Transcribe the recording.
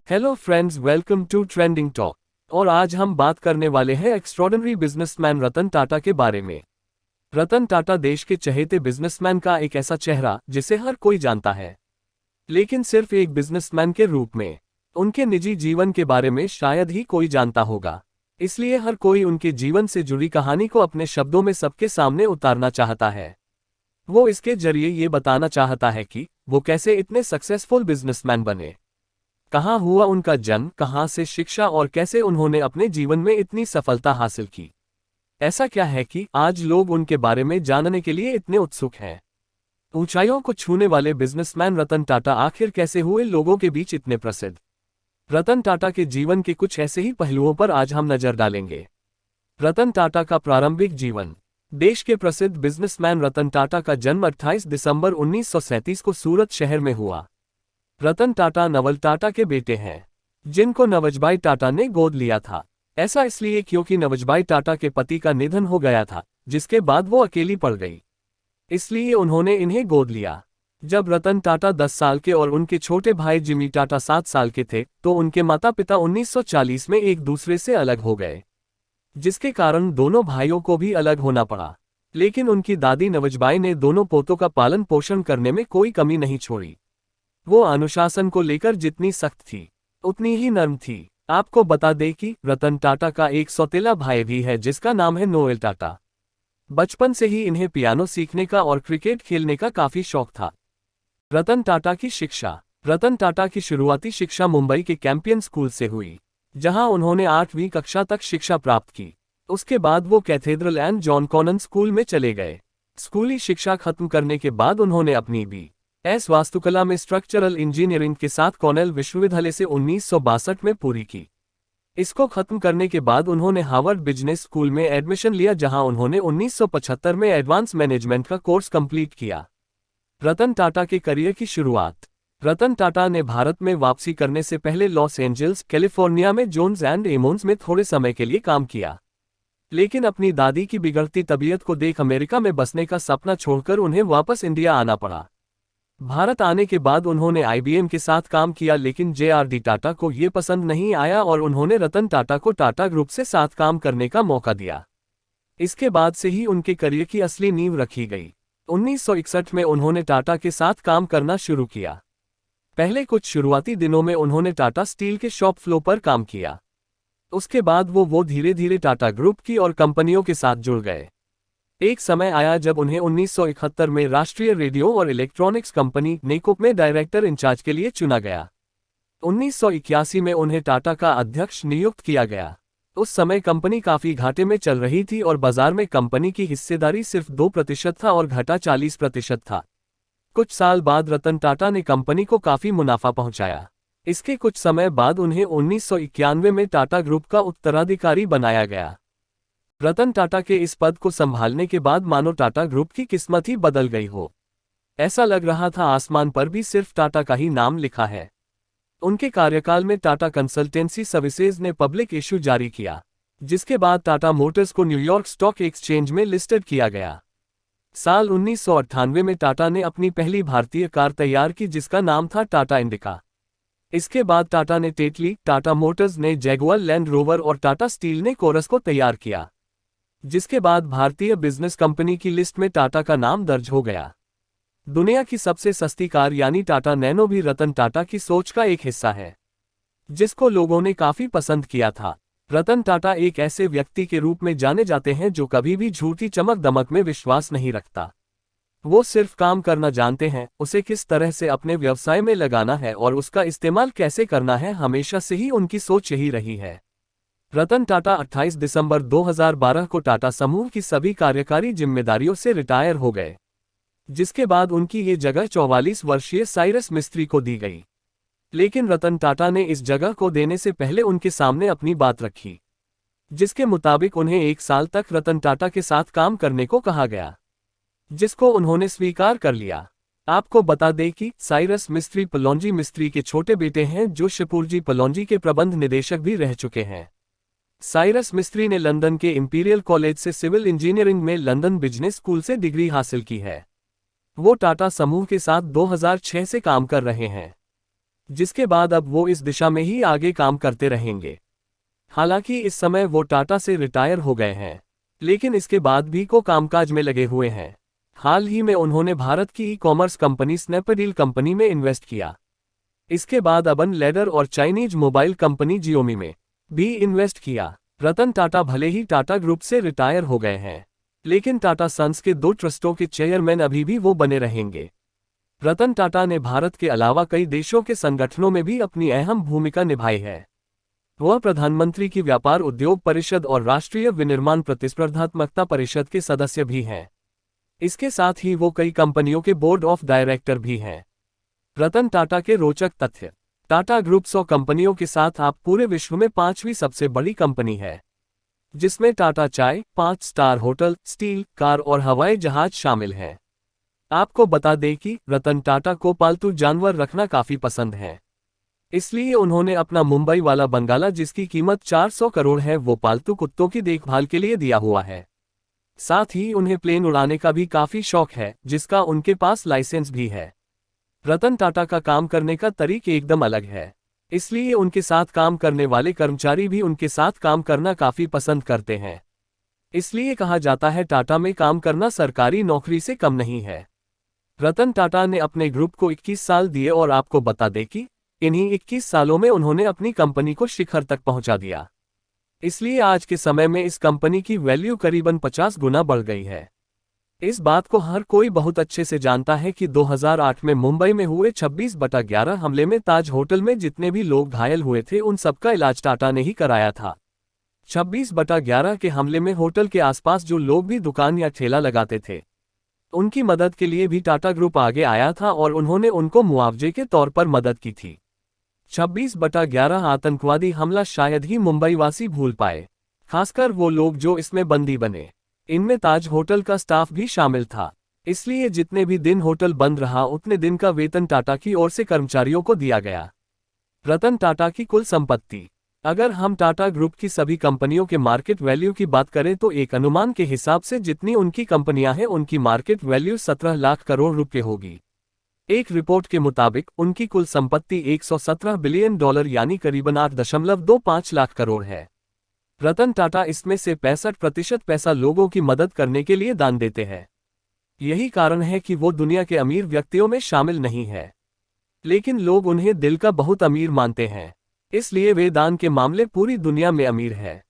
Hello friends, welcome to trending talk. और आज हम बात करने वाले हैं एक्स्ट्रॉर्डिनरी बिजनेसमैन रतन टाटा के बारे में। रतन टाटा देश के चहेते बिजनेसमैन का एक ऐसा चेहरा जिसे हर कोई जानता है, लेकिन सिर्फ एक बिजनेसमैन के रूप में। उनके निजी जीवन के बारे में शायद ही कोई जानता होगा, इसलिए हर कोई उनके जीवन से जुड़ी कहानी को अपने शब्दों में सबके सामने उतारना चाहता है। वो इसके जरिए ये बताना चाहता है कि वो कैसे इतने सक्सेसफुल बिजनेसमैन बने, कहाँ हुआ उनका जन्म, कहाँ से शिक्षा और कैसे उन्होंने अपने जीवन में इतनी सफलता हासिल की। ऐसा क्या है कि आज लोग उनके बारे में जानने के लिए इतने उत्सुक हैं। ऊंचाइयों को छूने वाले बिजनेसमैन रतन टाटा आखिर कैसे हुए लोगों के बीच इतने प्रसिद्ध। रतन टाटा के जीवन के कुछ ऐसे ही पहलुओं पर आज हम नजर डालेंगे। रतन टाटा का प्रारंभिक जीवन। देश के प्रसिद्ध बिजनेसमैन रतन टाटा का जन्म 28 दिसंबर 1937 को सूरत शहर में हुआ। रतन टाटा नवल टाटा के बेटे हैं, जिनको नवजबाई टाटा ने गोद लिया था। ऐसा इसलिए क्योंकि नवजबाई टाटा के पति का निधन हो गया था, जिसके बाद वो अकेली पड़ गई, इसलिए उन्होंने इन्हें गोद लिया। जब रतन टाटा 10 साल के और उनके छोटे भाई जिमी टाटा 7 साल के थे, तो उनके माता पिता 1940 में एक दूसरे से अलग हो गए, जिसके कारण दोनों भाइयों को भी अलग होना पड़ा। लेकिन उनकी दादी नवजबाई ने दोनों पोतों का पालन पोषण करने में कोई कमी नहीं छोड़ी। वो अनुशासन को लेकर जितनी सख्त थी, उतनी ही नर्म थी। आपको बता दें कि रतन टाटा का एक सौतेला भाई भी है, जिसका नाम है नोएल टाटा। बचपन से ही इन्हें पियानो सीखने का और क्रिकेट खेलने का काफी शौक था। रतन टाटा की शिक्षा। रतन टाटा की शुरुआती शिक्षा मुंबई के कैंपियन स्कूल से हुई, जहां उन्होंने 8वीं कक्षा तक शिक्षा प्राप्त की। उसके बाद वो कैथेड्रल एंड जॉन कॉनन स्कूल में चले गए। स्कूली शिक्षा खत्म करने के बाद उन्होंने अपनी B.S. वास्तुकला में स्ट्रक्चरल इंजीनियरिंग के साथ कॉर्नेल विश्वविद्यालय से 1962 में पूरी की। इसको खत्म करने के बाद उन्होंने हार्वर्ड बिजनेस स्कूल में एडमिशन लिया, जहां उन्होंने 1975 में एडवांस मैनेजमेंट का कोर्स कंप्लीट किया। रतन टाटा के करियर की शुरुआत। रतन टाटा ने भारत में वापसी करने से पहले लॉस एंजल्स, कैलिफोर्निया में जोन्स एंड एमोन्स में थोड़े समय के लिए काम किया, लेकिन अपनी दादी की बिगड़ती तबीयत को देख अमेरिका में बसने का सपना छोड़कर उन्हें वापस इंडिया आना पड़ा। भारत आने के बाद उन्होंने IBM के साथ काम किया, लेकिन JRD टाटा को ये पसंद नहीं आया और उन्होंने रतन टाटा को टाटा ग्रुप से साथ काम करने का मौका दिया। इसके बाद से ही उनके करियर की असली नींव रखी गई। 1961 में उन्होंने टाटा के साथ काम करना शुरू किया। पहले कुछ शुरुआती दिनों में उन्होंने टाटा स्टील के शॉप फ्लोर पर काम किया। उसके बाद वो धीरे धीरे टाटा ग्रुप की और कंपनियों के साथ जुड़ गए। एक समय आया जब उन्हें 1971 में राष्ट्रीय रेडियो और इलेक्ट्रॉनिक्स कंपनी नेकोप में डायरेक्टर इंचार्ज के लिए चुना गया। 1981 में उन्हें टाटा का अध्यक्ष नियुक्त किया गया। उस समय कंपनी काफी घाटे में चल रही थी और बाजार में कंपनी की हिस्सेदारी सिर्फ 2% था और घटा 40% था। कुछ साल बाद रतन टाटा ने कंपनी को काफी मुनाफा पहुंचाया। इसके कुछ समय बाद उन्हें 1991 में टाटा ग्रुप का उत्तराधिकारी बनाया गया। रतन टाटा के इस पद को संभालने के बाद मानो टाटा ग्रुप की किस्मत ही बदल गई हो। ऐसा लग रहा था आसमान पर भी सिर्फ टाटा का ही नाम लिखा है। उनके कार्यकाल में टाटा कंसल्टेंसी सर्विसेज ने पब्लिक इश्यू जारी किया, जिसके बाद टाटा मोटर्स को न्यूयॉर्क स्टॉक एक्सचेंज में लिस्टेड किया गया। साल 1998 में टाटा ने अपनी पहली भारतीय कार तैयार की, जिसका नाम था टाटा इंडिका। इसके बाद टाटा ने टेटली, टाटा मोटर्स ने जैगुआर लैंड रोवर और टाटा स्टील ने कोरस को तैयार किया, जिसके बाद भारतीय बिजनेस कंपनी की लिस्ट में टाटा का नाम दर्ज हो गया। दुनिया की सबसे सस्ती कार यानी टाटा नैनो भी रतन टाटा की सोच का एक हिस्सा है, जिसको लोगों ने काफी पसंद किया था। रतन टाटा एक ऐसे व्यक्ति के रूप में जाने जाते हैं जो कभी भी झूठी चमक दमक में विश्वास नहीं रखता। वो सिर्फ काम करना जानते हैं, उसे किस तरह से अपने व्यवसाय में लगाना है और उसका इस्तेमाल कैसे करना है, हमेशा से ही उनकी सोच यही रही है। रतन टाटा 28 दिसंबर 2012 को टाटा समूह की सभी कार्यकारी जिम्मेदारियों से रिटायर हो गए, जिसके बाद उनकी ये जगह 44 वर्षीय साइरस मिस्त्री को दी गई। लेकिन रतन टाटा ने इस जगह को देने से पहले उनके सामने अपनी बात रखी, जिसके मुताबिक उन्हें 1 साल तक रतन टाटा के साथ काम करने को कहा गया, जिसको उन्होंने स्वीकार कर लिया। आपको बता दें कि साइरस मिस्त्री पलोंजी मिस्त्री के छोटे बेटे हैं, जो शिपुरजी पलोंजी के प्रबंध निदेशक भी रह चुके हैं। साइरस मिस्त्री ने लंदन के इंपीरियल कॉलेज से सिविल इंजीनियरिंग में लंदन बिजनेस स्कूल से डिग्री हासिल की है। वो टाटा समूह के साथ 2006 से काम कर रहे हैं। जिसके बाद अब वो इस दिशा में ही आगे काम करते रहेंगे। हालांकि इस समय वो टाटा से रिटायर हो गए हैं, लेकिन इसके बाद भी को कामकाज में लगे हुए हैं। हाल ही में उन्होंने भारत की ई-कॉमर्स कंपनी स्नैपडील कंपनी में इन्वेस्ट किया। इसके बाद अर्बन लैडर और चाइनीज मोबाइल कंपनी जियोमी में भी इन्वेस्ट किया। रतन टाटा भले ही टाटा ग्रुप से रिटायर हो गए हैं, लेकिन टाटा सन्स के 2 ट्रस्टों के चेयरमैन अभी भी वो बने रहेंगे। रतन टाटा ने भारत के अलावा कई देशों के संगठनों में भी अपनी अहम भूमिका निभाई है। वह प्रधानमंत्री की व्यापार उद्योग परिषद और राष्ट्रीय विनिर्माण प्रतिस्पर्धात्मकता परिषद के सदस्य भी हैं। इसके साथ ही वो कई कंपनियों के बोर्ड ऑफ डायरेक्टर भी हैं। रतन टाटा के रोचक तथ्य। टाटा ग्रुप 100 कंपनियों के साथ आप पूरे विश्व में 5वीं सबसे बड़ी कंपनी है, जिसमें टाटा चाय, 5 स्टार होटल, स्टील, कार और हवाई जहाज शामिल हैं। आपको बता दें कि रतन टाटा को पालतू जानवर रखना काफी पसंद है। इसलिए उन्होंने अपना मुंबई वाला बंगला, जिसकी कीमत 400 करोड़ है, वो पालतू कुत्तों की देखभाल के लिए दिया हुआ है। साथ ही उन्हें प्लेन उड़ाने का भी काफी शौक है, जिसका उनके पास लाइसेंस भी है। रतन टाटा का काम करने का तरीका एकदम अलग है, इसलिए उनके साथ काम करने वाले कर्मचारी भी उनके साथ काम करना काफी पसंद करते हैं। इसलिए कहा जाता है टाटा में काम करना सरकारी नौकरी से कम नहीं है। रतन टाटा ने अपने ग्रुप को 21 साल दिए और आपको बता दें कि इन्हीं 21 सालों में उन्होंने अपनी कंपनी को शिखर तक पहुंचा दिया। इसलिए आज के समय में इस कंपनी की वैल्यू करीबन 50 गुना बढ़ गई है। इस बात को हर कोई बहुत अच्छे से जानता है कि 2008 में मुंबई में हुए 26/11 हमले में ताज होटल में जितने भी लोग घायल हुए थे, उन सबका इलाज टाटा ने ही कराया था। 26/11 के हमले में होटल के आसपास जो लोग भी दुकान या ठेला लगाते थे, उनकी मदद के लिए भी टाटा ग्रुप आगे आया था और उन्होंने उनको मुआवजे के तौर पर मदद की थी। 26/11 आतंकवादी हमला शायद ही मुंबई वासी भूल पाए, खासकर वो लोग जो इसमें बंदी बने। इनमें ताज होटल का स्टाफ भी शामिल था। इसलिए जितने भी दिन होटल बंद रहा, उतने दिन का वेतन टाटा की ओर से कर्मचारियों को दिया गया। रतन टाटा की कुल संपत्ति। अगर हम टाटा ग्रुप की सभी कंपनियों के मार्केट वैल्यू की बात करें तो एक अनुमान के हिसाब से जितनी उनकी कंपनियां हैं, उनकी मार्केट वैल्यू 17 लाख करोड़ रुपए होगी। एक रिपोर्ट के मुताबिक उनकी कुल संपत्ति $117 बिलियन यानी करीबन 8.25 लाख करोड़ है। रतन टाटा इसमें से 65% पैसा लोगों की मदद करने के लिए दान देते हैं। यही कारण है कि वो दुनिया के अमीर व्यक्तियों में शामिल नहीं है, लेकिन लोग उन्हें दिल का बहुत अमीर मानते हैं। इसलिए वे दान के मामले पूरी दुनिया में अमीर है।